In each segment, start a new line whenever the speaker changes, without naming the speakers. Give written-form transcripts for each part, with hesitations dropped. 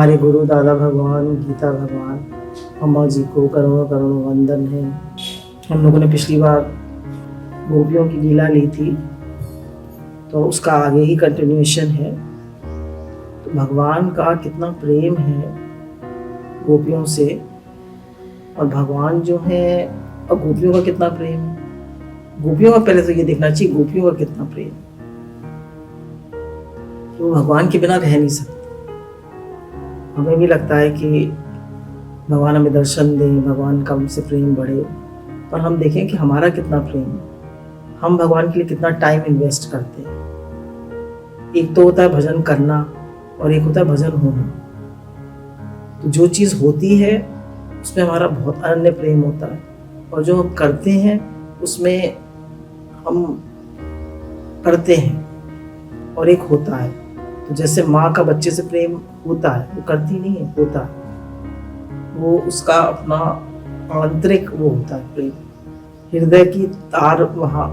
हमारे गुरु दादा भगवान गीता भगवान अम्मा जी को करोड़ों करोड़ों वंदन है। हम लोगों ने पिछली बार गोपियों की लीला ली थी, तो उसका आगे ही कंटिन्यूएशन है। तो भगवान का कितना प्रेम है गोपियों से, और भगवान जो है और गोपियों का कितना प्रेम है। गोपियों का पहले तो ये देखना चाहिए गोपियों का कितना प्रेम, कि वो भगवान के बिना रह नहीं सकते। हमें भी लगता है कि भगवान हमें दर्शन दें, भगवान का हमसे प्रेम बढ़े, पर हम देखें कि हमारा कितना प्रेम है, हम भगवान के लिए कितना टाइम इन्वेस्ट करते हैं। एक तो होता है भजन करना और एक होता है भजन होना। तो जो चीज़ होती है उसमें हमारा बहुत अनन्य प्रेम होता है, और जो हम करते हैं उसमें हम करते हैं और एक होता है। तो जैसे माँ का बच्चे से प्रेम होता है, वो करती नहीं है, होता है, वो उसका अपना आंतरिक वो होता है प्रेम, हृदय की तार वहाँ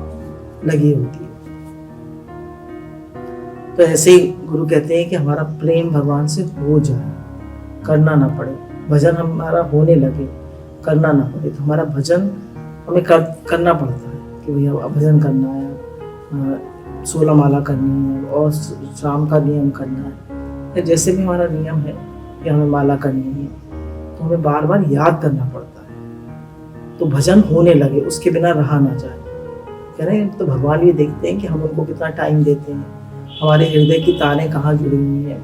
लगी होती है। तो ऐसे ही गुरु कहते हैं कि हमारा प्रेम भगवान से हो जाए, करना ना पड़े, भजन हमारा होने लगे, करना ना पड़े। तो हमारा भजन हमें करना पड़ता है कि भैया भजन करना है, 16 माला करनी है और शाम का नियम करना है, जैसे भी हमारा नियम है कि हमें माला करनी है, तो हमें बार बार याद करना पड़ता है। तो भजन होने लगे, उसके बिना रहा ना जाए। कह रहे हैं तो भगवान भी देखते हैं कि हम उनको कितना टाइम देते हैं, हमारे हृदय की तारें कहाँ जुड़ी हुई हैं।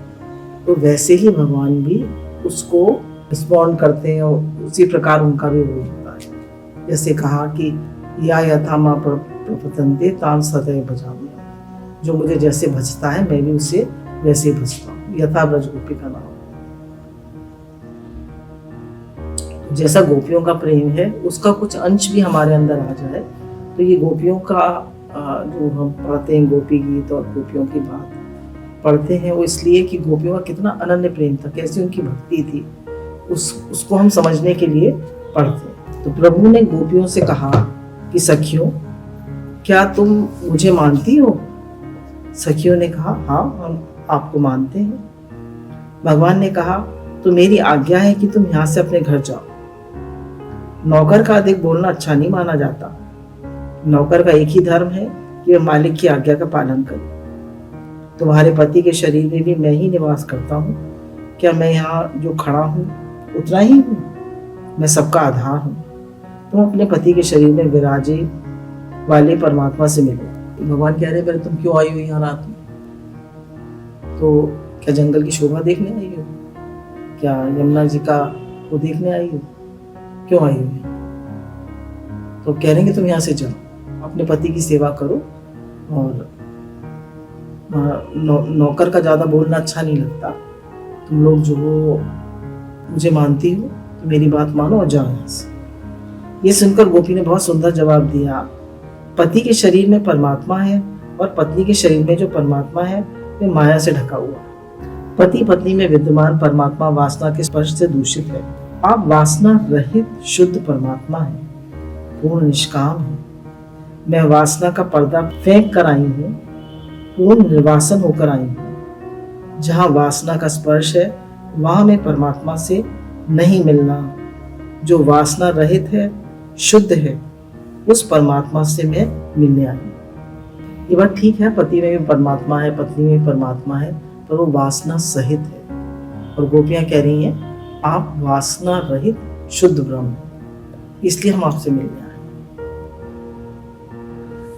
तो वैसे ही भगवान भी उसको रिस्पॉन्ड करते हैं, और उसी प्रकार उनका भी वो होता है। जैसे कहा कि या यथा मां प्रपतन्ते तान सदैव भजामि, जो मुझे जैसे भजता है मैं भी उसे वैसे ही भजता हूँ। यथा ब्रज गोपी का नाम, जैसा गोपियों का प्रेम है उसका कुछ अंश भी हमारे अंदर आ जाए। तो ये गोपियों का जो हम पढ़ते हैं गोपी गीत और गोपियों की बात पढ़ते हैं, वो इसलिए कि गोपियों का कितना अनन्य प्रेम था, कैसी उनकी भक्ति थी, उसको हम समझने के लिए पढ़ते हैं। तो प्रभु ने गोपियों से कहा कि सखियों, क्या तुम मुझे मानती हो? सखियों ने कहा हाँ, हम आपको मानते हैं। भगवान ने कहा तो मेरी आज्ञा है कि तुम यहाँ से अपने घर जाओ। नौकर का अधिक बोलना अच्छा नहीं माना जाता। नौकर का एक ही धर्म है कि वह मालिक की आज्ञा का पालन करे। तुम्हारे पति के शरीर में भी मैं ही निवास करता हूँ। क्या मैं यहाँ जो खड़ा हूँ उतना ही हूँ? मैं सबका आधार हूँ। तुम अपने पति के शरीर में विराजे वाले परमात्मा से मिलो। भगवान कह रहे हैं तुम क्यों आई हो यहाँ रात में? तो क्या जंगल की शोभा देखने आई हो? क्या यमुना जी का वो देखने आई हो? क्यों आई हो? तो कह रहे हैं कि तुम यहाँ से जाओ, अपने पति की सेवा करो, और नौकर का ज़्यादा बोलना अच्छा नहीं लगता। तुम लोग जो मुझे मानती हो तो मेरी बात मानो और जाओ यहाँ से। ये सुनकर गोपी ने बहुत सुंदर जवाब दिया, पति के शरीर में परमात्मा है और पत्नी के शरीर में जो परमात्मा है वे माया से ढका हुआ। पति पत्नी में विद्यमान परमात्मा वासना के स्पर्श से दूषित है। आप वासना रहित शुद्ध परमात्मा है, पूर्ण निष्काम है। मैं वासना का पर्दा फेंक कर आई हूँ, पूर्ण निर्वासन होकर आई हूँ। जहाँ वासना का स्पर्श है वहां मैं परमात्मा से नहीं मिलना। जो वासना रहित है, शुद्ध है, उस परमात्मा से मैं मिलने आई। ये बात ठीक है, पति में भी परमात्मा है, पत्नी में भी परमात्मा है, पर वो वासना सहित है। और गोपियां कह रही हैं आप वासना रहित शुद्ध ब्रह्म हैं, इसलिए हम आपसे मिलने आए।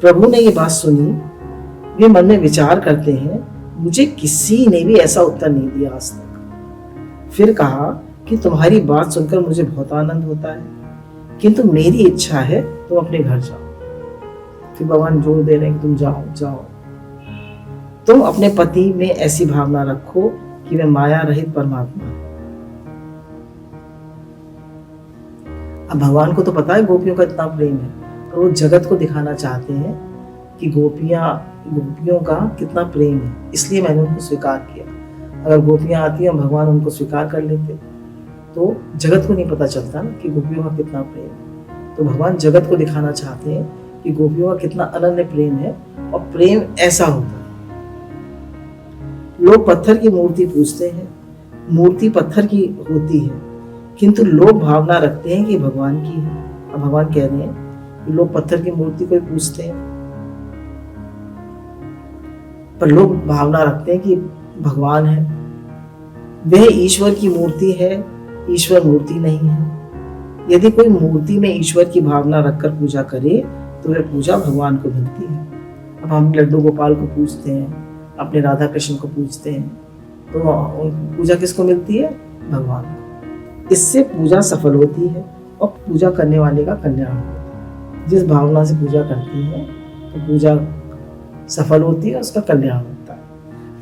प्रभु ने ये बात सुनी, वे मन में विचार करते हैं मुझे किसी ने भी ऐसा उत्तर नहीं दिया आज तक। फिर कहा कि तुम्हारी बात सुनकर मुझे बहुत आनंद होता है, किंतु मेरी इच्छा है तुम अपने घर जाओ। फिर भगवान जोर दे रहे हैं कि तुम जाओ जाओ। तुम अपने पति में ऐसी भावना रखो कि वह माया रहित परमात्मा है। अब भगवान को तो पता है गोपियों का इतना प्रेम है, और वो जगत को दिखाना चाहते हैं कि गोपियों का कितना प्रेम है, इसलिए मैंने उनको स्वीकार किया। अगर गोपियां आती और भगवान उनको स्वीकार कर लेते तो जगत को नहीं पता चलता ना कि गोपियों का कितना प्रेम है। तो भगवान जगत को दिखाना चाहते हैं कि गोपियों का कितना अनन्य प्रेम है, और प्रेम ऐसा होता है। लोग पत्थर की मूर्ति पूजते हैं, मूर्ति पत्थर की होती है, किंतु लोग भावना रखते हैं कि भगवान की है। अब भगवान कह रहे हैं कि लोग पत्थर की मूर्ति को ही पूजते हैं, पर लोग भावना रखते हैं कि भगवान है। वह ईश्वर की मूर्ति है, ईश्वर मूर्ति नहीं है। यदि कोई मूर्ति में ईश्वर की भावना रखकर पूजा करे तो वह पूजा भगवान को मिलती है। अब हम लड्डू गोपाल को पूजते हैं, अपने राधा कृष्ण को पूजते हैं, तो पूजा किसको मिलती है? भगवान को। इससे पूजा सफल होती है और पूजा करने वाले का कल्याण होता है। जिस भावना से पूजा करती है तो पूजा सफल होती है, उसका कल्याण होता है।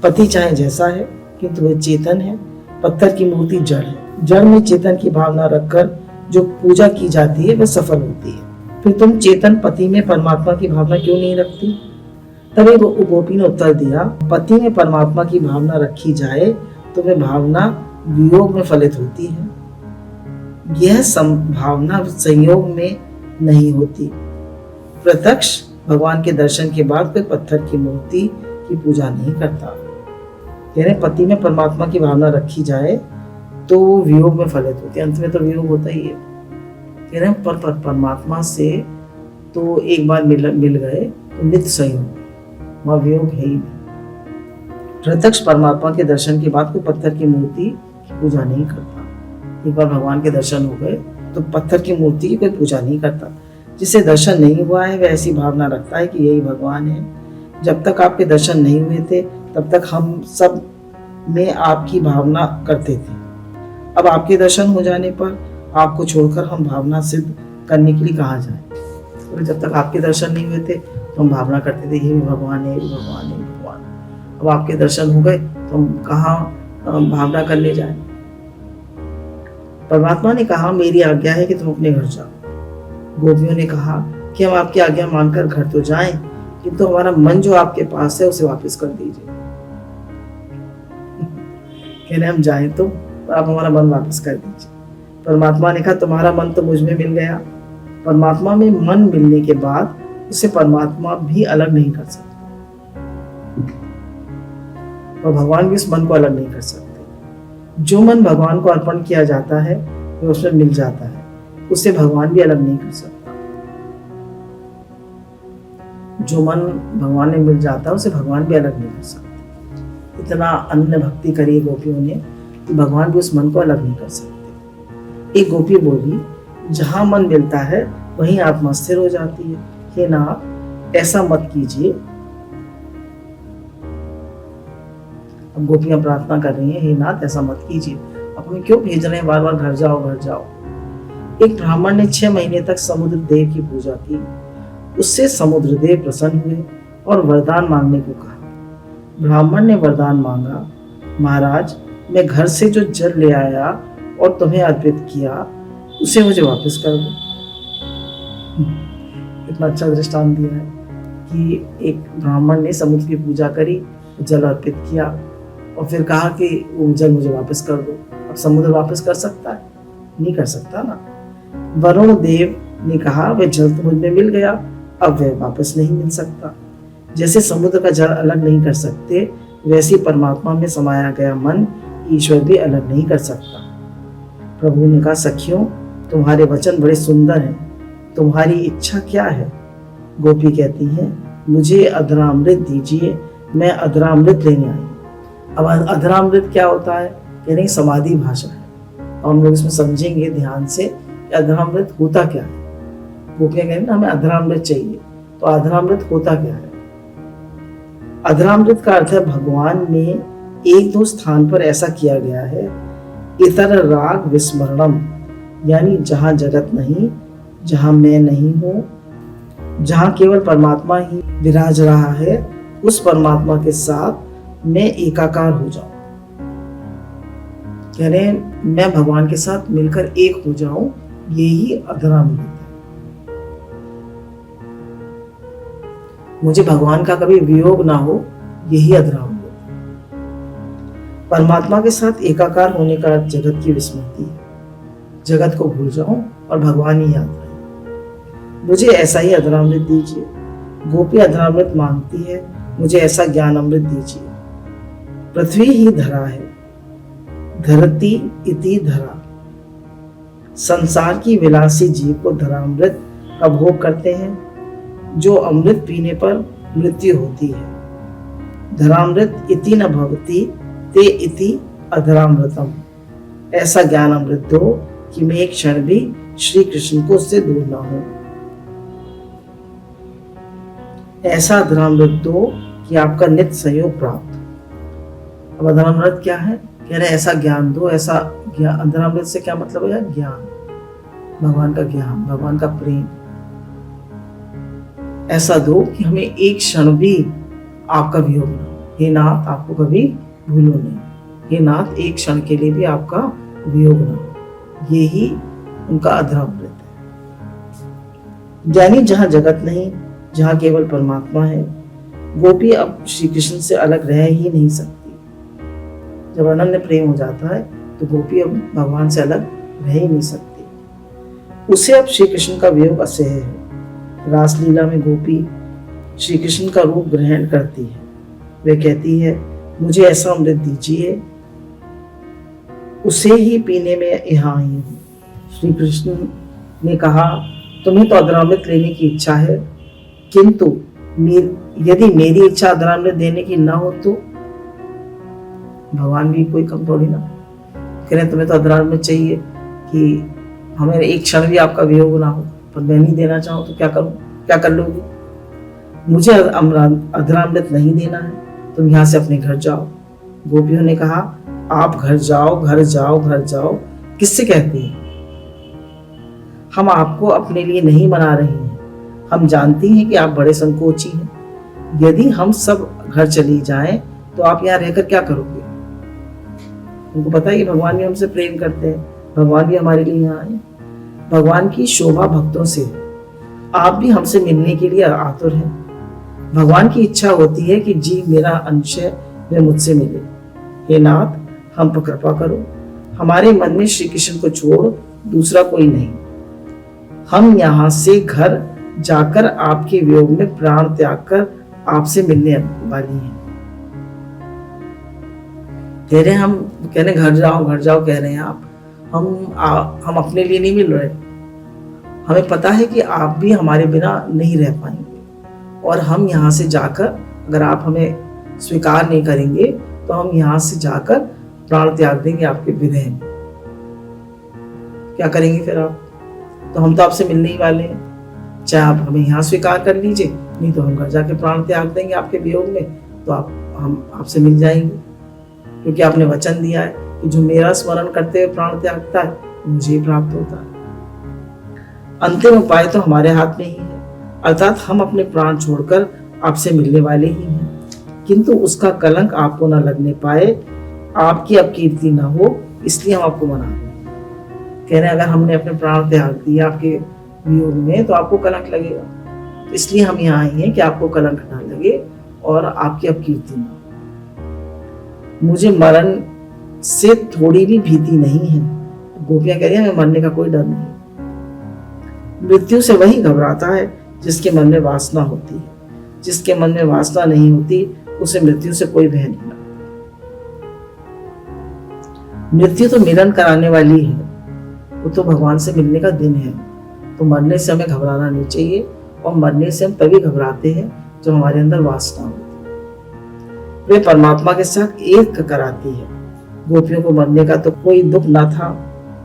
पति चाहे जैसा है किंतु वह चेतन है, पत्थर की मूर्ति जड़ है। जड़ में चेतन की भावना रखकर जो पूजा की जाती है वह सफल होती है। फिर तुम चेतन पति में परमात्मा की भावना क्यों नहीं रखती? तब एक गोपी ने उत्तर दिया, पति में परमात्मा की भावना रखी जाए तो वह भावना वियोग में फलित होती है, यह भावना संयोग में नहीं होती। प्रत्यक्ष भगवान के दर्शन के बाद कोई पत्थर की मूर्ति की पूजा नहीं करता। यानी पति में परमात्मा की भावना रखी जाए तो वो वियोग में फलित होती है। अंत में तो वियोग होता ही है। कह रहे हैं पर परमात्मा से तो एक बार मिल गए तो नित्य संयोग, वह वियोग है ही नहीं। प्रत्यक्ष परमात्मा के दर्शन के बाद कोई पत्थर की मूर्ति की पूजा नहीं करता। एक बार भगवान के दर्शन हो गए तो पत्थर की मूर्ति की कोई पूजा नहीं करता। जिसे दर्शन नहीं हुआ है वह ऐसी भावना रखता है कि यही भगवान है। जब तक आपके दर्शन नहीं हुए थे तब तक हम सब में आपकी भावना करते थे। अब आपके दर्शन हो जाने पर आपको छोड़कर हम भावना सिद्ध करने के लिए कहाँ जाएं? तो जब तक आपके दर्शन नहीं हुए थे तो हम भावना करते थे ये भी भगवान है, ये भी भगवान है, भगवान। अब आपके दर्शन हो गए तो हम कहाँ भावना करने जाएं? परमात्मा ने कहा मेरी आज्ञा है कि तुम अपने घर जाओ। गोपियों ने कहा कि हम आपकी आज्ञा मानकर घर तो जाएं, किंतु हमारा मन जो आपके पास है उसे वापस कर दीजिए। कह रहे हम जाएं तो आप हमारा मन वापस कर दीजिए। परमात्मा ने कहा तुम्हारा मन तो मुझ में मिल गया। परमात्मा में मन मिलने के बाद उसे परमात्मा भी अलग नहीं कर सकता और भगवान भी उस मन को अलग नहीं कर सकते। जो मन भगवान को अर्पण किया जाता है वह उसमें मिल जाता है, उसे भगवान भी अलग नहीं कर सकता। जो मन भगवान में मिल जाता है उसे भगवान भी अलग नहीं कर सकता। इतना अन्य भक्ति करी गोपियों ने कि भगवान भी उस मन को अलग नहीं कर सकते। एक गोपी बोली जहां मन मिलता है वहीं आत्मा स्थिर हो जाती है। हे नाथ ऐसा मत कीजिए। अब गोपियां प्रार्थना कर रही हैं, हे नाथ ऐसा मत कीजिए, अब हमें क्यों भेज रहे हैं बार बार घर जाओ घर जाओ। एक ब्राह्मण ने 6 महीने तक समुद्र देव की पूजा की। उससे समुद्र देव प्रसन्न हुए और वरदान मांगने को कहा। ब्राह्मण ने वरदान मांगा, महाराज मैं घर से जो जल ले आया और तुम्हें अर्पित किया उसे मुझे वापस कर दो। इतना अच्छा दृष्टांत दिया है कि एक ब्राह्मण ने समुद्र की पूजा करी, जल अर्पित किया और फिर कहा कि वो जल मुझे वापस कर दो। अब समुद्र वापस कर सकता है? नहीं कर सकता ना। वरुण देव ने कहा वह जल तो मुझ में मिल गया, अब वह वापस नहीं मिल सकता। जैसे समुद्र का जल अलग नहीं कर सकते वैसे परमात्मा में समाया गया मन ईश्वर भी अलग नहीं कर सकता। प्रभु ने कहा सखियों तुम्हारे वचन बड़े सुंदर हैं, तुम्हारी इच्छा क्या है? गोपी कहती है मुझे अधरामृत दीजिए, मैं अधरामृत लेने आई। अब अधरामृत क्या होता है? कह रही समाधि भाषा है और हम लोग इसमें समझेंगे ध्यान से कि अधरामृत होता क्या है। गोपियां कह रही ना हमें अधरामृत चाहिए, तो अधरामृत होता क्या है? अधरामृत का अर्थ है भगवान ने एक दो स्थान पर ऐसा किया गया है इतर राग विस्मरणम, यानी जहां जगत नहीं, जहां मैं नहीं हूं, जहां केवल परमात्मा ही विराज रहा है, उस परमात्मा के साथ मैं एकाकार हो जाऊं। कह रहे हैं मैं भगवान के साथ मिलकर एक हो जाऊं, यही अधरामृत है। मुझे भगवान का कभी वियोग ना हो, यही अधरामृत। परमात्मा के साथ एकाकार होने का जगत की विस्मृति है। जगत को भूल जाऊं और भगवान ही याद रहे। मुझे ऐसा ही अधरामृत दीजिए। गोपी अधरामृत मांगती है, मुझे ऐसा ज्ञान अमृत दीजिए। पृथ्वी ही धरा है, धरती इति धरा। संसार की विलासी जीव को धरामृत का भोग करते हैं, जो अमृत पीने पर मृत्यु होती है। धरामृत इति न भवति ते इति अधरामृतम। ऐसा ज्ञान अमृत दो कि मैं एक क्षण भी श्री कृष्ण को उससे दूर न हो। ऐसा अधरामृत दो कि आपका नित्य सहयोग प्राप्त। अब अधरामृत क्या है? कह रहे ऐसा ज्ञान दो, ऐसा ज्ञान। अधरामृत से क्या मतलब है? ज्ञान, भगवान का ज्ञान, भगवान का प्रेम। ऐसा दो कि हमें एक क्षण भी आपका वियोग न हो। हे नाथ, आपको कभी भूलो नहीं। हे नाथ, एक क्षण के लिए भी आपका वियोग न हो। ये ही उनका अधरामृत है। यानी जहां जगत नहीं, जहां केवल परमात्मा है, गोपी अब श्री कृष्ण से अलग रह ही नहीं सकती। जब अनन्य प्रेम हो जाता है तो गोपी अब भगवान से अलग रह ही नहीं सकती। उसे अब श्री कृष्ण का वियोग असह्य है। रासलीला में गोपी श्री कृष्ण का रूप ग्रहण करती है। वे कहती है, मुझे ऐसा अमृत दीजिए, उसे ही पीने में यहाँ आई हूँ। श्री कृष्ण ने कहा, तुम्हें तो अधरामृत लेने की इच्छा है, किंतु यदि मेरी इच्छा अधरामृत देने की ना हो तो? भगवान भी कोई कम थोड़ी ना। कह रहे तुम्हें तो अधरामृत चाहिए कि हमें एक क्षण भी आपका वियोग ना हो, पर मैं नहीं देना चाहूँ तो क्या करूँ? क्या कर लोगी? मुझे अधरामृत नहीं देना है, तुम यहाँ से अपने घर जाओ। गोपियों ने कहा, आप घर जाओ, घर जाओ, घर जाओ, किससे कहती हैं? हम आपको अपने लिए नहीं मना रहे हैं। हम जानती हैं कि आप बड़े संकोची हैं। यदि हम सब घर चली जाएं तो आप यहाँ रहकर क्या करोगे? उनको पता है कि भगवान भी हमसे प्रेम करते हैं, भगवान भी हमारे लिए यहाँ आए। भगवान की शोभा भक्तों से है। आप भी हमसे मिलने के लिए आतुर हैं। भगवान की इच्छा होती है कि जीव मेरा अंश है, वे मुझसे मिले। हे नाथ, हम पर कृपा करो। हमारे मन में श्री कृष्ण को छोड़ दूसरा कोई नहीं। हम यहाँ से घर जाकर आपके वियोग में प्राण त्याग कर आपसे मिलने वाली हैं। कह रहे हम घर जाओ, घर जाओ कह रहे हैं आप। हम अपने लिए नहीं मिल रहे। हमें पता है कि आप भी हमारे बिना नहीं रह पाएंगे, और हम यहाँ से जाकर, अगर आप हमें स्वीकार नहीं करेंगे तो हम यहाँ से जाकर प्राण त्याग देंगे आपके विदेह में। क्या करेंगे फिर आप? तो हम तो आपसे मिलने ही वाले हैं। चाहे आप हमें यहाँ स्वीकार कर लीजिए, नहीं तो हम घर जाके प्राण त्याग देंगे आपके वियोग में, तो हम आपसे मिल जाएंगे। क्योंकि आपने वचन दिया है कि जो मेरा स्मरण करते हुए प्राण त्यागता है मुझे प्राप्त होता है। अंतिम उपाय तो हमारे हाथ में ही है, अर्थात हम अपने प्राण छोड़कर आपसे मिलने वाले ही हैं। किंतु उसका कलंक आपको न लगने पाए, आपकी अपकीर्ति न हो, इसलिए हम आपको मना रहे हैं। कह रहे हैं अगर हमने अपने प्राण त्याग दिए आपके वियोग में तो आपको कलंक लगेगा, तो इसलिए हम यहाँ आए हैं कि आपको कलंक ना लगे और आपकी अपकीर्ति न हो। मुझे मरण से थोड़ी भी भीति नहीं है। गोपियां कह रही है हमें मरने का कोई डर नहीं। मृत्यु से वही घबराता है जिसके मन में वासना होती है। जिसके मन में वासना नहीं होती उसे मृत्यु से कोई भय नहीं लगता। मृत्यु तो मिलन कराने वाली है, वो तो भगवान से मिलने का दिन है। तो मरने से हमें घबराना नहीं चाहिए, और मरने से हम तभी घबराते हैं जब हमारे अंदर वासना होती है। वे परमात्मा के साथ एक कराती है। गोपियों को मरने का तो कोई दुख न था,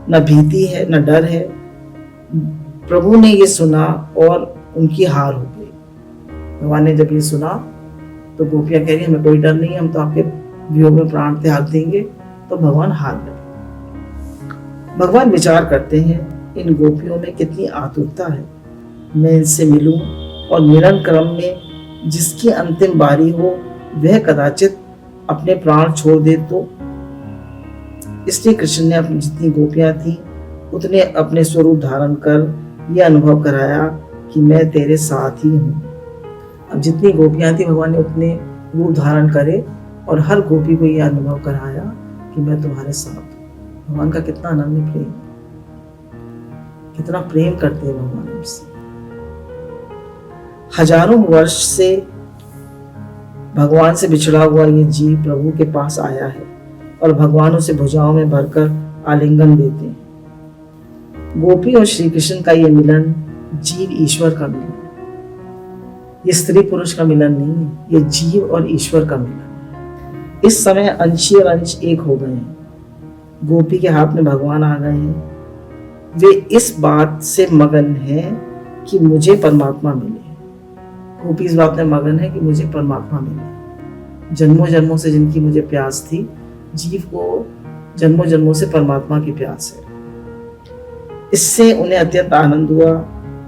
न भीति है, न डर है। प्रभु ने ये सुना और उनकी हार हो गई। भगवान ने जब ये सुना तो गोपियां कह रही हमें कोई डर नहीं है, हम तो आपके वियोग में प्राण त्याग देंगे। तो भगवान हार गए। भगवान विचार करते हैं इन गोपियों में कितनी आतुरता है, मैं इनसे मिलूं, और मिलन क्रम में जिसकी अंतिम बारी हो वह कदाचित अपने प्राण छोड़ दे तो। इसलिए कृष्ण ने अपनी जितनी गोपियां थी उतने अपने स्वरूप धारण कर यह अनुभव कराया कि मैं तेरे साथ ही हूँ। अब जितनी गोपियां थी भगवान ने उतने रूप धारण करे और हर गोपी को यह अनुभव कराया कि मैं तुम्हारे साथ हूँ। भगवान का कितना अनन्य प्रेम, कितना प्रेम करते हैं भगवान हमसे। हजारों वर्ष से भगवान से बिछड़ा हुआ ये जीव प्रभु के पास आया है, और भगवान उसे भुजाओं में भरकर आलिंगन देते हैं। गोपी और श्री कृष्ण का ये मिलन जीव ईश्वर का मिलन है। ये स्त्री पुरुष का मिलन नहीं है, ये जीव और ईश्वर का मिलन है। इस समय अंशी और अंश एक हो गए हैं। गोपी के हाथ में भगवान आ गए हैं। वे इस बात से मगन है कि मुझे परमात्मा मिले। गोपी इस बात में मगन है कि मुझे परमात्मा मिले। जन्मों जन्मों से जिनकी मुझे प्यास थी, जीव को जन्मों जन्मों से परमात्मा की प्यास है। इससे उन्हें अत्यंत आनंद हुआ।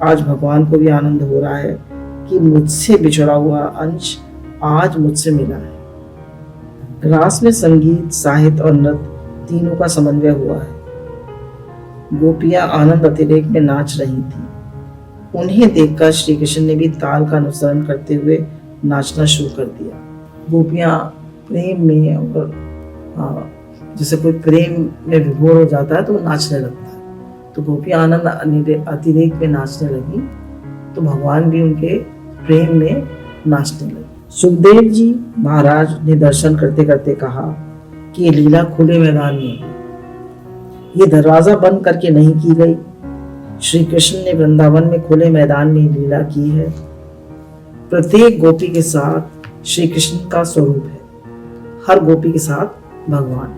आज भगवान को भी आनंद हो रहा है कि मुझसे बिछड़ा हुआ अंश आज मुझसे मिला है। रास में संगीत, साहित्य और नृत्य तीनों का समन्वय हुआ है। गोपियां आनंद अतिरेक में नाच रही थी। उन्हें देखकर श्री कृष्ण ने भी ताल का अनुसरण करते हुए नाचना शुरू कर दिया। गोपियां प्रेम में, और जैसे कोई प्रेम में विभोर हो जाता है तो वो नाचने लगता है, तो गोपियां आनंद अतिरेक में नाचने लगी, तो भगवान भी उनके प्रेम में नाचने लगे। सुखदेव जी महाराज ने दर्शन करते करते कहा कि ये लीला खुले मैदान में है, ये दरवाजा बंद करके नहीं की गई। श्री कृष्ण ने वृंदावन में खुले मैदान में लीला की है। प्रत्येक गोपी के साथ श्री कृष्ण का स्वरूप है, हर गोपी के साथ भगवान।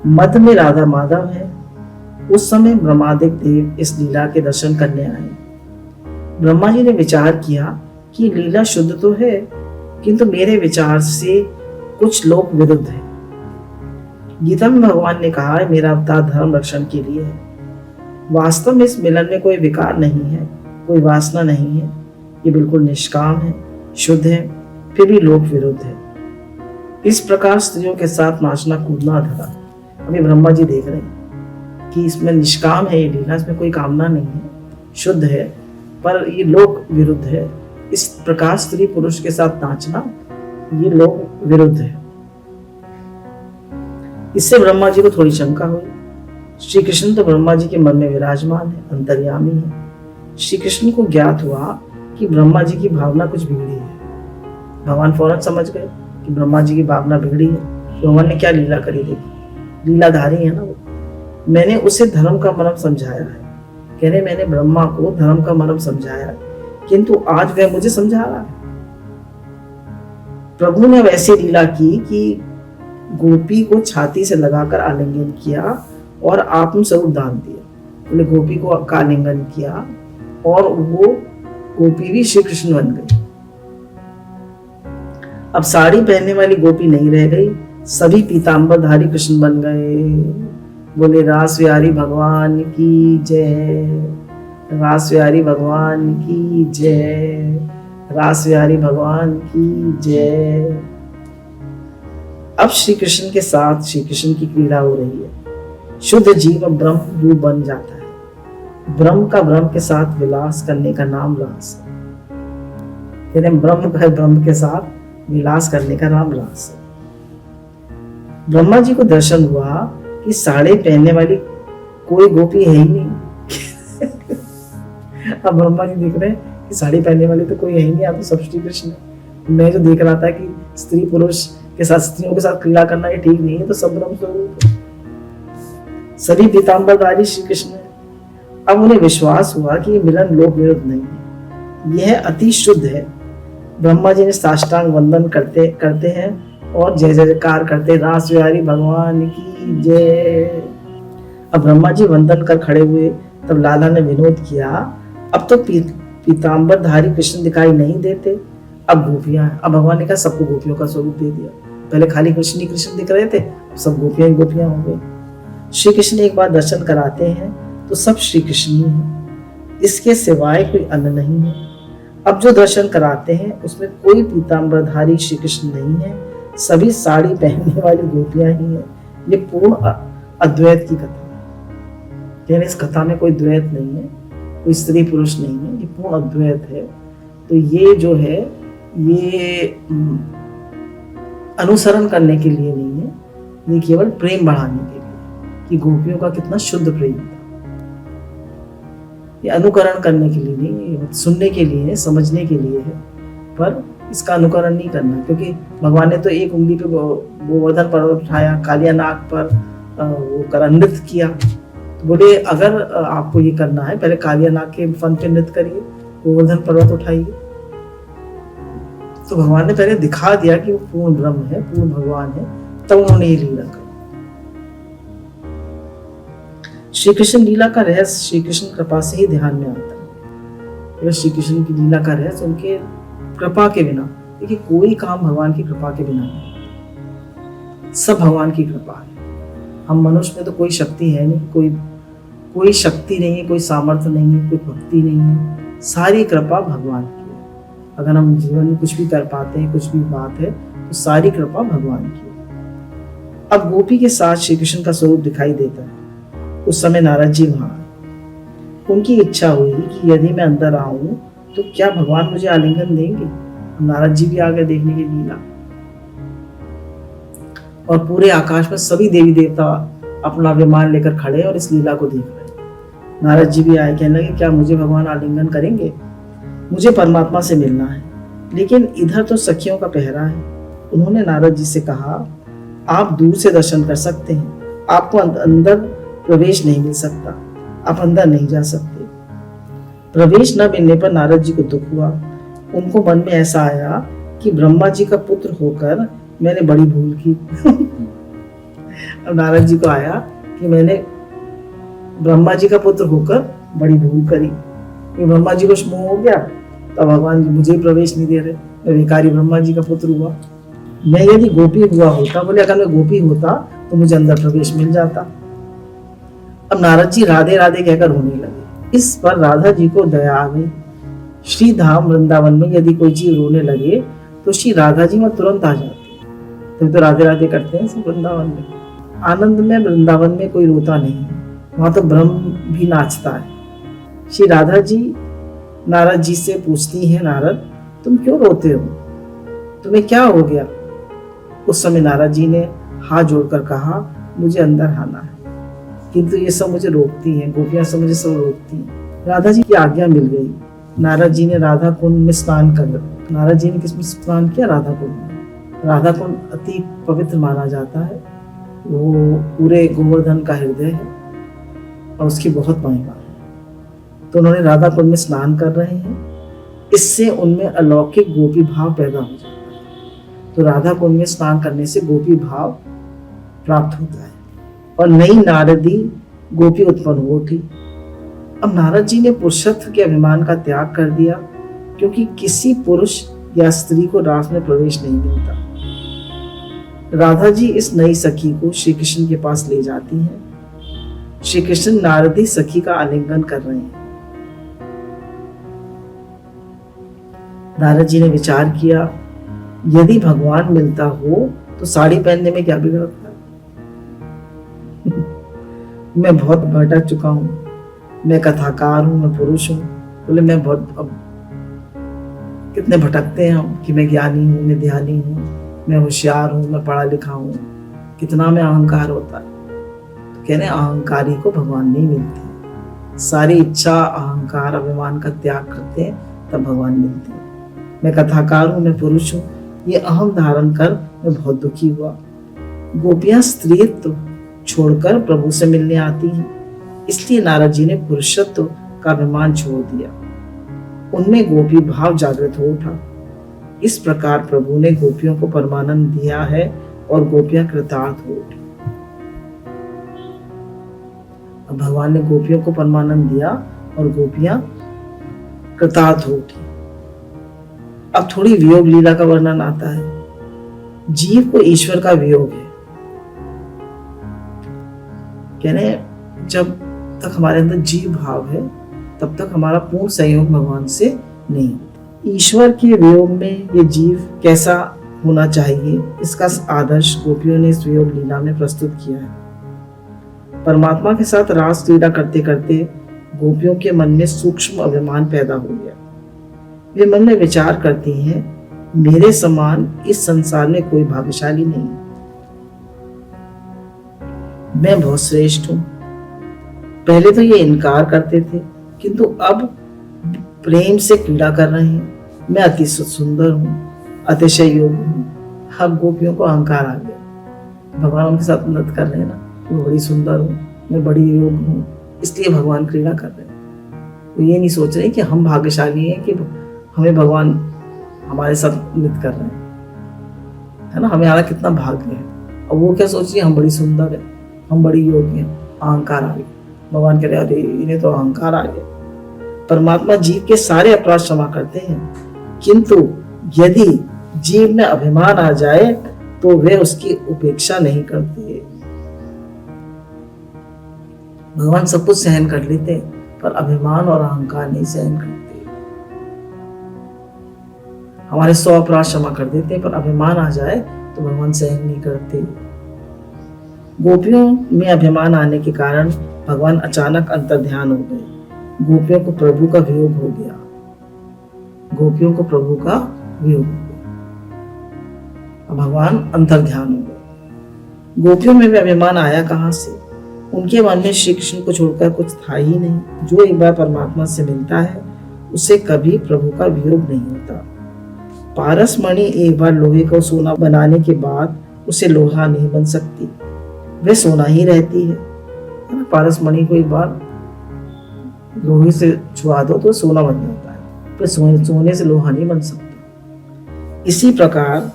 मध्य में राधा माधव है। उस समय ब्रह्मादिक देव इस लीला के दर्शन करने आए। ब्रह्मा जी ने विचार किया कि लीला शुद्ध तो है, किंतु मेरे विचार से कुछ लोग विरुद्ध है। गीता में भगवान ने कहा है, मेरा अवतार धर्म रक्षण के लिए है। वास्तव में इस मिलन में कोई विकार नहीं है, कोई वासना नहीं है, ये बिल्कुल निष्काम है, शुद्ध है, फिर भी लोग विरुद्ध है। इस प्रकार स्त्रियों के साथ नाचना कूदना धरा। अभी ब्रह्मा जी देख रहे हैं कि इसमें निष्काम है ये लीला, इसमें कोई कामना नहीं है, शुद्ध है, पर ये लोग विरुद्ध है। इस प्रकार स्त्री पुरुष के साथ नाचना, ये लोग विरुद्ध है। इससे ब्रह्मा जी को थोड़ी शंका हुई। श्री कृष्ण तो ब्रह्मा जी के मन में विराजमान है, अंतर्यामी है। श्री कृष्ण को ज्ञात हुआ कि ब्रह्मा जी की भावना कुछ बिगड़ी है। भगवान फौरन समझ गए कि ब्रह्मा जी की भावना बिगड़ी है। भगवान ने क्या लीला करी देखी, लीलाधारी है ना वो। मैंने उसे धर्म का मर्म समझाया है, कह रहे मैंने ब्रह्मा को धर्म का मर्म समझाया, किंतु आज वह मुझे समझा रहा है। प्रभु ने वैसी लीला की कि गोपी को छाती से लगाकर आलिंगन किया और आत्म स्वरूप दान दिया। बोले गोपी को आलिंगन किया और वो गोपी भी श्री कृष्ण बन गई। अब साड़ी पहनने वाली गोपी नहीं रह गई, सभी पीतांबरधारी कृष्ण बन गए। बोले रास विहारी भगवान की जय, रास विहारी भगवान की जय, रास विहारी भगवान की जय। अब श्री कृष्ण के साथ श्री कृष्ण की क्रीड़ा हो रही है। शुद्ध जीव ब्रह्म रूप बन जाता है। ब्रह्म का ब्रह्म के साथ विलास करने का नाम रास है। ब्रह्म का ब्रह्म के साथ विलास करने का नाम रास है। ब्रह्मा जी को दर्शन हुआ कि साड़ी पहनने वाली कोई गोपी है ही नहीं। अब ब्रह्मा जी देख रहे हैं कि साड़ी पहनने वाली तो कोई है ही नहीं, आप तो सब श्री कृष्ण है। मैं जो देख रहा था कि स्त्री पुरुष के साथ, स्त्रियों के साथ क्रीड़ा करना ये ठीक नहीं है, तो सब ब्रह्म स्वरूप है, सभी पीतांबरधारी श्री कृष्ण है। अब उन्हें विश्वास हुआ कि ये मिलन लोक विरुद्ध नहीं है, यह अति शुद्ध है। ब्रह्मा जी ने साष्टांग वंदन करते हैं और जय जयकार करते, रास विहारी भगवान की जय। अब ब्रह्मा जी वंदन कर खड़े हुए, तब लाला ने विनोद किया, अब तो पीतांबरधारी कृष्ण दिखाई नहीं देते, अब गोपियां हैं। अब भगवान ने कहा सबको गोपियों का स्वरूप दे दिया। पहले खाली कृष्ण ही कृष्ण दिख रहे थे, सब गोपियां गोपियां हो गई। श्री कृष्ण एक बार दर्शन कराते हैं तो सब श्री कृष्ण ही है, इसके सिवाय कोई अन्य नहीं है। अब जो दर्शन कराते हैं उसमें कोई पीतांबरधारी श्री कृष्ण नहीं है, सभी साड़ी पहनने वाली गोपियां ही है। ये पूर्ण अद्वैत की कथा है, यानी इस कथा में कोई द्वैत नहीं है, कोई स्त्री पुरुष नहीं है, ये पूर्ण अद्वैत है। तो ये जो है ये अनुसरण करने के लिए नहीं है, ये केवल प्रेम बढ़ाने के लिए कि गोपियों का कितना शुद्ध प्रेम था। ये अनुकरण करने के लिए नहीं, ये सुनने के लिए है, समझने के लिए है, पर इसका अनुकरण नहीं करना, क्योंकि भगवान ने तो एक उंगली पे गोवर्धन पर्वत उठाया, कालिया नाग पर वो कर नृत्य किया। तो बोले अगर आपको ये करना है, पहले कालिया नाग के फन पे नृत्य करिए, गोवर्धन पर्वत उठाइए। तो भगवान ने पहले दिखा दिया कि वो पूर्ण ब्रह्म है, पूर्ण भगवान है, तब उन्होंने ये लीला करी। श्री कृष्ण लीला का रहस्य श्री कृष्ण कृपा से ही ध्यान में आता है। श्री कृष्ण की लीला का रहस्य उनके कृपा के बिना, देखिए कोई काम भगवान की कृपा के बिना नहीं, सब भगवान की कृपा है। हम मनुष्य में तो कोई शक्ति है नहीं, कोई शक्ति नहीं है, कोई सामर्थ्य नहीं है, कोई भक्ति नहीं है, सारी कृपा भगवान की है। अगर हम जीवन में कुछ भी कर पाते हैं, कुछ भी बात है, तो सारी कृपा भगवान की है। अब गोपी के साथ श्री कृष्ण का स्वरूप दिखाई देता है। उस समय नारद जी वहां, उनकी इच्छा हुई कि यदि मैं अंदर आऊं तो क्या भगवान मुझे आलिंगन देंगे। नारद जी भी आ गए देखने की लीला, और पूरे आकाश में सभी देवी देवता अपना विमान लेकर खड़े और इस लीला को देख रहे। नारद जी भी आए, कहने लगे क्या मुझे भगवान आलिंगन करेंगे, मुझे परमात्मा से मिलना है। लेकिन इधर तो सखियों का पहरा है। उन्होंने नारद जी से कहा आप दूर से दर्शन कर सकते हैं, आपको अंदर प्रवेश नहीं मिल सकता, आप अंदर नहीं जा सकते। प्रवेश न मिलने पर नारद जी को दुख हुआ। उनको मन में ऐसा आया कि ब्रह्मा जी का पुत्र होकर मैंने बड़ी भूल की। अब नारद जी को आया कि मैंने ब्रह्मा जी का पुत्र होकर बड़ी भूल करी। ब्रह्मा जी को मोह हो गया, तो भगवान जी मुझे प्रवेश नहीं दे रहे, मैं भिखारी ब्रह्मा जी का पुत्र हुआ। मैं यदि गोपी हुआ होता, बोले अगर मैं गोपी होता तो मुझे अंदर प्रवेश मिल जाता। अब नारद जी राधे राधे कहकर रोने लगे। इस पर राधा जी को दया आ गई। श्री धाम वृंदावन में यदि कोई जीव रोने लगे तो श्री राधा जी में तुरंत आ जाते। तो राधे राधे करते हैं सब वृंदावन में। आनंद में वृंदावन में कोई रोता नहीं है, वहां तो ब्रह्म भी नाचता है। श्री राधा जी नारद जी से पूछती हैं, नारद तुम क्यों रोते हो, तुम्हें क्या हो गया। उस समय नारद जी ने हाथ जोड़कर कहा मुझे अंदर आना है, किंतु ये सब मुझे रोकती हैं, गोपियां सब मुझे सब रोकती हैं। राधा जी की आज्ञा मिल गई। नारद जी ने राधा कुंड में स्नान कर, नारद जी ने किसमें स्नान किया, राधा कुंड में। राधा कुंड अति पवित्र माना जाता है, वो पूरे गोवर्धन का हृदय है और उसकी बहुत महिमा है। तो उन्होंने राधा कुंड में स्नान कर रहे हैं, इससे उनमें अलौकिक गोपी भाव पैदा हो जाता है। तो राधा कुंड में स्नान करने से गोपी भाव प्राप्त होता है और नई नारदी गोपी उत्पन्न हो उठी। अब नारद जी ने पुरुषत्व के अभिमान का त्याग कर दिया, क्योंकि किसी पुरुष या स्त्री को रास में प्रवेश नहीं मिलता। राधा जी इस नई सखी को श्री कृष्ण के पास ले जाती हैं। श्री कृष्ण नारदी सखी का आलिंगन कर रहे हैं। नारद जी ने विचार किया, यदि भगवान मिलता हो तो साड़ी पहनने में क्या बिगड़ता। मैं बहुत भटक चुका हूँ, मैं कथाकार हूँ, मैं पुरुष हूँ। बोले मैं बहुत, अब कितने भटकते हैं हम कि मैं ज्ञानी हूँ, मैं ध्यानी हूँ, मैं होशियार हूँ, मैं पढ़ा लिखा हूँ, कितना में अहंकार होता है। तो कह रहे अहंकारी को भगवान नहीं मिलते, सारी इच्छा अहंकार अभिमान का त्याग करते हैं तब भगवान मिलते हैं। मैं कथाकार हूँ, मैं पुरुष हूँ, ये अहम धारण कर मैं बहुत दुखी हुआ। गोपियां स्त्रीत्व छोड़कर प्रभु से मिलने आती हैं, इसलिए नारद जी ने पुरुषत्व का अभिमान छोड़ दिया। उनमें गोपी भाव जागृत हो उठा। इस प्रकार प्रभु ने गोपियों को परमानंद दिया है और गोपियां कृतार्थ हो उठी। अब भगवान ने गोपियों को परमानंद दिया और गोपियां कृतार्थ हो उठी। अब थोड़ी वियोग लीला का वर्णन आता है। जीव को ईश्वर का वियोग है। कहने जब तक हमारे अंदर जीव भाव है तब तक हमारा पूर्ण सहयोग भगवान से नहीं। ईश्वर के वियोग में ये जीव कैसा होना चाहिए, इसका आदर्श गोपियों ने इस वियोग लीला में प्रस्तुत किया है। परमात्मा के साथ रास लीला करते करते गोपियों के मन में सूक्ष्म अभिमान पैदा हो गया। वे मन में विचार करती हैं, मेरे समान इस संसार में कोई भाग्यशाली नहीं, मैं बहुत श्रेष्ठ हूं। पहले तो ये इनकार करते थे, किंतु अब प्रेम से क्रीड़ा कर रहे हैं। मैं अति सुंदर हूँ, अतिशय योग हूँ। अब गोपियों को अहंकार आ गया, भगवान उनके साथ नृत्य कर रहे हैं ना, मैं बड़ी सुंदर हूँ, मैं बड़ी योग हूँ, इसलिए भगवान क्रीड़ा कर रहे हैं। वो ये नहीं सोच रहे कि हम भाग्यशाली हैं कि हमें भगवान हमारे साथ नृत्य कर रहे हैं, है ना, हमारा कितना भाग्य है। और वो क्या सोच रही है, हम बड़ी सुंदर है, हम बड़ी योग्य हैं, अहंकार आ गया। भगवान कह रहे अरे इन्हें तो अहंकार आ गया। परमात्मा जीव के सारे अपराध क्षमा करते हैं, किंतु यदि जीव में अभिमान आ जाए तो वे उसकी उपेक्षा नहीं करते। भगवान सब कुछ सहन कर लेते हैं, पर अभिमान और अहंकार नहीं सहन करते। हमारे 100 अपराध क्षमा कर देते हैं, पर अभिमान आ जाए तो भगवान सहन नहीं करते। गोपियों में अभिमान आने के कारण भगवान अचानक अंतर्ध्यान हो गए। गोपियों को प्रभु का वियोग हो गया, गोपियों को प्रभु का वियोग हो गया। अब भगवान अंतर्ध्यान हो गए। गोपियों में भी अभिमान आया कहां से? उनके मन में श्री कृष्ण को छोड़कर कुछ था ही नहीं। जो एक बार परमात्मा से मिलता है उसे कभी प्रभु का वियोग नहीं होता। पारस मणि एक बार लोहे को सोना बनाने के बाद उसे लोहा नहीं बन सकती, वह सोना ही रहती है। पारस मणि को एक बार लोहे से छुआ दो तो सोना बन जाता है, पर सोने से लोहा नहीं बन सकता। इसी प्रकार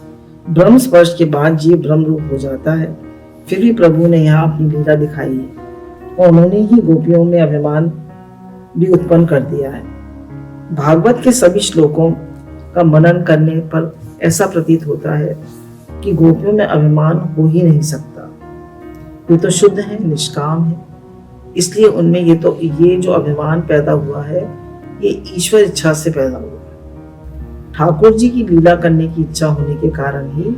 ब्रह्म स्पर्श के बाद जीव ब्रह्म रूप हो जाता है। फिर भी प्रभु ने यहाँ अपनी लीला दिखाई है और उन्होंने ही गोपियों में अभिमान भी उत्पन्न कर दिया है। भागवत के सभी श्लोकों का मनन करने पर ऐसा प्रतीत होता है कि गोपियों में अभिमान हो ही नहीं सकता। वे तो शुद्ध है, निष्काम है, इसलिए उनमें ये जो अभिमान पैदा हुआ है ये ईश्वर इच्छा से पैदा हुआ है। ठाकुर जी की लीला करने की इच्छा होने के कारण ही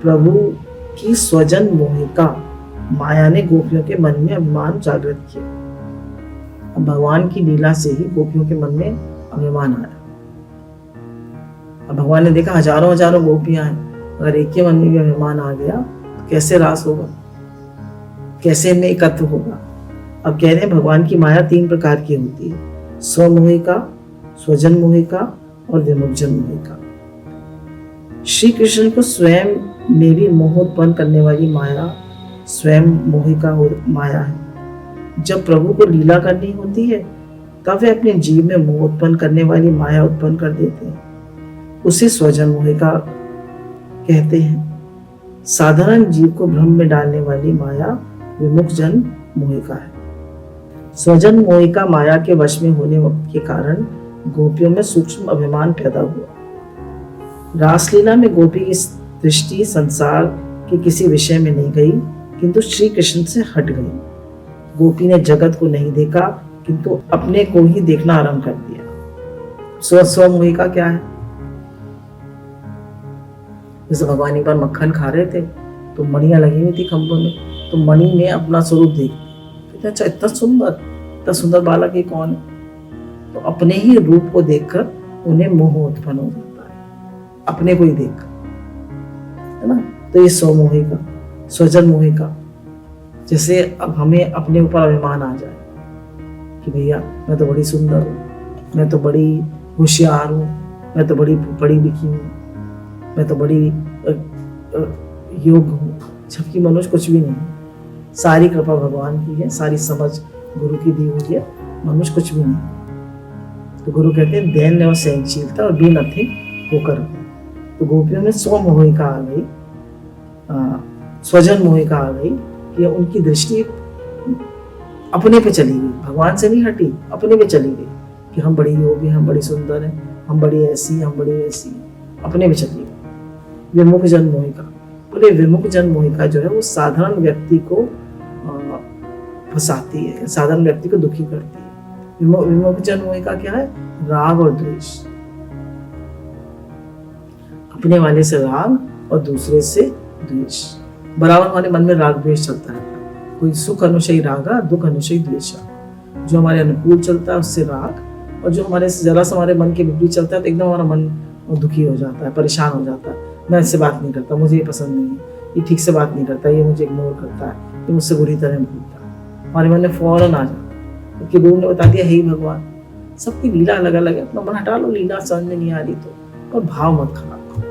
प्रभु की स्वजन मोहिका माया ने गोपियों के मन में अभिमान जागृत किया। अब भगवान की लीला से ही गोपियों के मन में अभिमान आया। अब भगवान ने देखा हजारों हजारों गोपियां हैं, अगर एक के मन में भी अभिमान आ गया तो कैसे रास होगा, कैसे में एकत्र होगा। अब कह रहे हैं भगवान की माया 3 प्रकार की होती है, स्वमोहिका, स्वजन मोहिका और विमुखजन मोहिका। श्री कृष्ण को स्वयं में भी मोह उत्पन्न करने वाली माया स्वयं मोहिका माया है। जब प्रभु को लीला करनी होती है तब वे अपने जीव में मोह उत्पन्न करने वाली माया उत्पन्न कर देते हैं, उसे स्वजन मोहिका कहते हैं। साधारण जीव को भ्रम में डालने वाली माया विमुखजन मोहिका है। स्वजन मोहिका माया के वश में होने के कारण गोपियों में सूक्ष्म अभिमान पैदा हुआ। रासलीला में गोपी की दृष्टि संसार के किसी विषय में नहीं गई, किंतु श्री कृष्ण से हट गई। गोपी ने जगत को नहीं देखा, किंतु अपने को ही देखना आरंभ कर दिया। स्वमोहिका क्या है? जैसे भगवान एक बार मक्खन खा रहे थे तो मणियां लगी हुई थी खंभों में, तो मणि ने अपना स्वरूप देखा, अच्छा इतना सुंदर बालक ये कौन है? तो अपने ही रूप को देखकर उन्हें मोह उत्पन्न हो जाता है, अपने को ही देखकर, है ना। तो ये स्वमोहिका, स्वजन मोहिका। जैसे अब हमें अपने ऊपर अभिमान आ जाए कि भैया मैं तो बड़ी सुंदर हूँ, मैं तो बड़ी होशियार हूँ, मैं तो बड़ी पढ़ी लिखी हूँ, मैं तो बड़ी योग्य हूँ, जबकि मनुष्य कुछ भी नहीं है। सारी कृपा भगवान की है, सारी समझ गुरु की दी हुई है, मनुष्य कुछ भी नहीं। तो गुरु कहते हैं दैन्य और सहनशीलता और बी नथिंग होकर। तो गोपियों में स्वमोहिका आ गई, स्वजन मोहिका आ गई कि उनकी दृष्टि अपने पे चली गई, भगवान से नहीं हटी, अपने पे चली गई कि हम बड़ी योग्य, हम बड़ी सुंदर हैं, हम बड़ी ऐसी, हम बड़ी वैसी, अपने पे चली गई। विमुख जन मोहिका, बोले विमुख जन मोहिका जो है वो साधारण व्यक्ति को फंसाती है, साधारण व्यक्ति को दुखी करती है। विमुख जन मोहिका क्या है? राग और द्वेष। अपने वाले से राग और दूसरे से द्वेष। बराबर हमारे मन में राग द्वेष चलता है, कोई सुख अनुशयी रागा, दुख अनुशयी द्वेषा। जो हमारे अनुकूल चलता है उससे राग, और जो हमारे जरा सा हमारे मन के विपरीत चलता है तो एकदम हमारा मन दुखी हो जाता है, परेशान हो जाता है। मैं इससे बात नहीं करता, मुझे ये पसंद नहीं है, ये ठीक से बात नहीं करता, ये मुझे इग्नोर करता है, ये मुझसे बुरी तरह बोलता है। हमारे मन में फौरन आ जाता है, क्योंकि गुरु ने बता दिया हे भगवान सबकी लीला अलग अलग है, अपना मन हटा लो, लीला समझ में नहीं आ रही तो, और भाव मत खराब करो।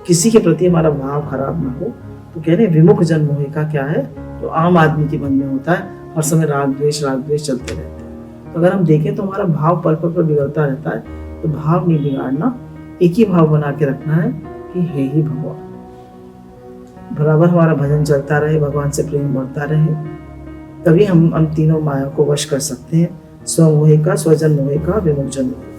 किसी के प्रति हमारा भाव खराब ना हो। तो कह रहे हैं विमुख जन मोहे का क्या है, जो आम आदमी के मन में होता है, हर समय राग द्वेष चलते रहते हैं। तो अगर हम देखें तो हमारा भाव पल पल पर बिगड़ता रहता है। तो भाव नहीं बिगाड़ना, एक ही भाव बना के रखना है कि हे ही भगवान। बराबर हमारा भजन चलता रहे, भगवान से प्रेम बढ़ता रहे, तभी हम तीनों माया को वश कर सकते हैं। स्व मोहे का, स्वजन मोहे का, विमुख जन मोहे।